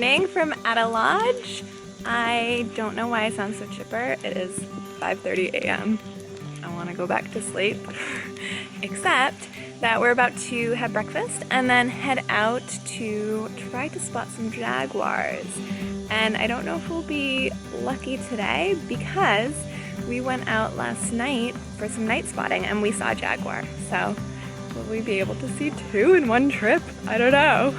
morning from ATTA Lodge. I don't know why I sound so chipper. It is 5:30 a.m. I want to go back to sleep. Except that we're about to have breakfast and then head out to try to spot some jaguars. And I don't know if we'll be lucky today because we went out last night for some night spotting and we saw jaguar. So will we be able to see two in one trip? I don't know.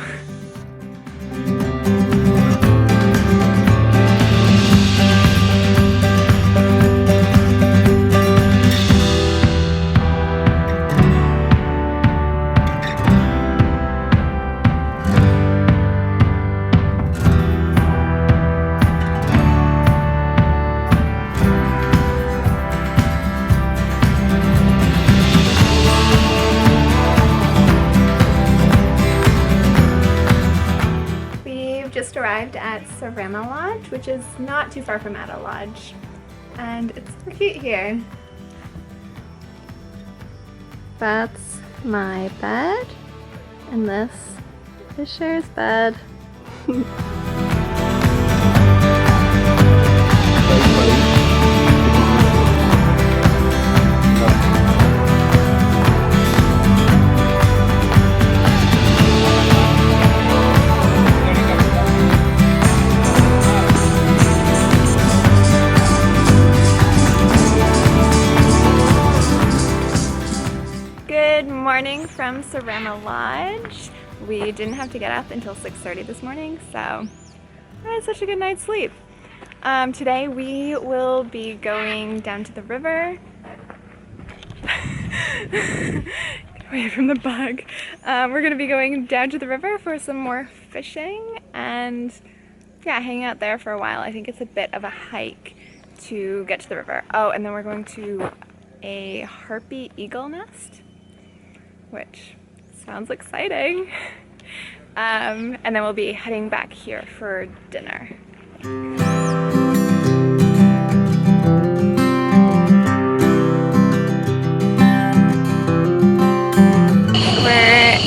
Just arrived at Surama Lodge, which is not too far from ATTA Lodge, and it's so cute here. That's my bed, and this is Cher's bed. Good morning from Surama Lodge. We didn't have to get up until 6:30 this morning, so I had such a good night's sleep. Today we will be going down to the river. Get away from the bug. We're going to be going down to the river for some more fishing and yeah, hang out there for a while. I think it's a bit of a hike to get to the river. Oh, and then we're going to a harpy eagle nest, which sounds exciting. And then we'll be heading back here for dinner. We're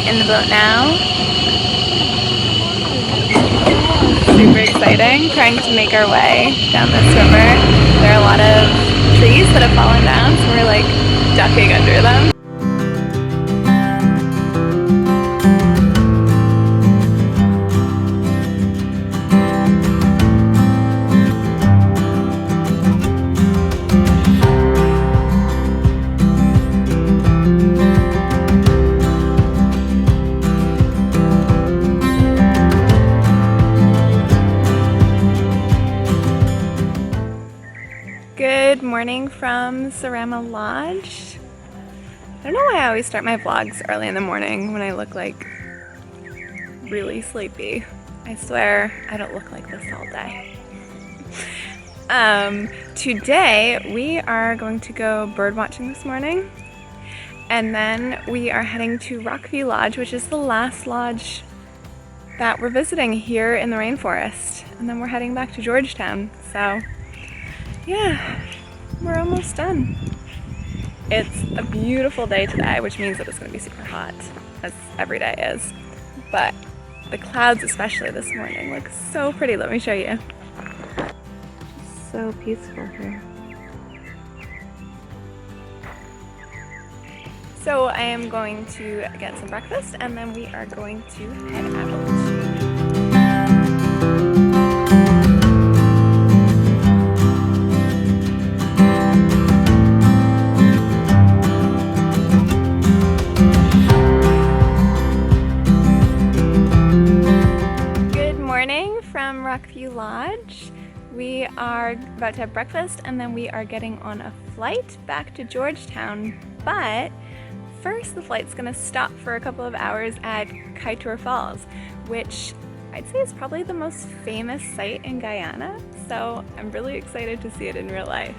in the boat now. Super exciting, trying to make our way down this river. There are a lot of trees that have fallen down, so we're like ducking under them. Good morning from Surama Lodge. I don't know why I always start my vlogs early in the morning when I look like really sleepy. I swear I don't look like this all day. Today we are going to go bird watching this morning, and then we are heading to ROCKVIEW Lodge, which is the last lodge that we're visiting here in the rainforest, and then we're heading back to Georgetown. So yeah, we're almost done. It's a beautiful day today, which means that it's going to be super hot, as every day is. But the clouds, especially this morning, look so pretty. Let me show you. It's so peaceful here. So I am going to get some breakfast, and then we are going to head out. From ROCKVIEW Lodge. We are about to have breakfast and then we are getting on a flight back to Georgetown, but first the flight's gonna stop for a couple of hours at Kaieteur Falls, which I'd say is probably the most famous site in Guyana, so I'm really excited to see it in real life.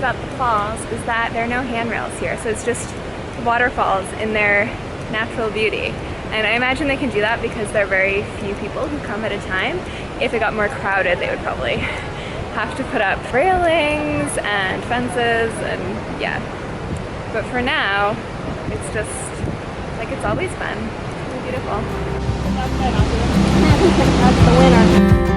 about the falls is that there are no handrails here, so it's just waterfalls in their natural beauty. And I imagine they can do that because there are very few people who come at a time. If it got more crowded, they would probably have to put up railings and fences and yeah. But for now, it's just like it's always been. It's really beautiful. That's the winner.